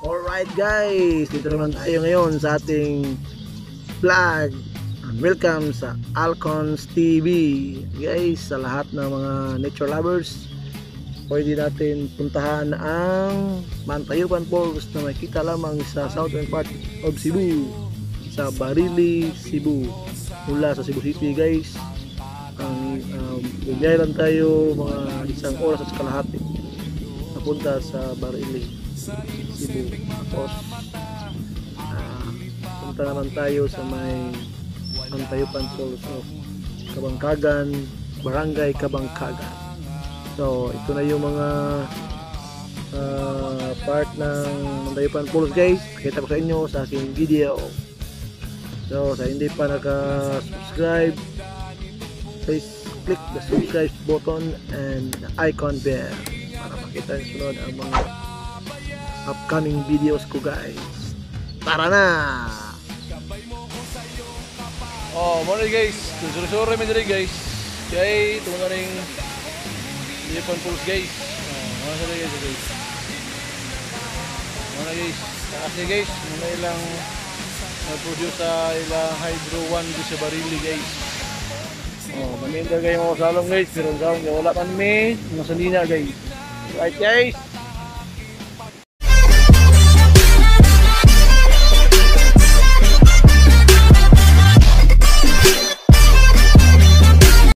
Alright guys, dito naman tayo ngayon sa ating vlog. Welcome sa Alcons TV. Guys, sa lahat ng mga nature lovers, pwede natin puntahan ang Mantayupan Falls na makita lamang sa southern part of Cebu, sa Barili, Cebu. Mula sa Cebu City guys, bigay lang tayo mga isang oras at kalahati napunta sa Barili, Cebu. Tapos punta naman tayo sa may Mantayupan Falls of Kabangkagan, Barangay Kabangkagan. So ito na yung mga part ng Mantayupan Falls guys. Pakita ko sa inyo sa aking video. So sa hindi pa naka-subscribe, please click the subscribe button and the icon bell para makita yung sunod ang mga upcoming videos ko guys. Tara na! Oh, morning guys. Suri-suri mo diri guys. Kaya ito na rin Mantayupan Falls guys. Mga sa guys. Mga guys. Kasi guys, muna ilang nag-produce sa ilang Hydro 1 di sa Barili guys. Oh, maminda kayo mga salong guys. Pero ang salong wala pa may nasalina guys. Right guys.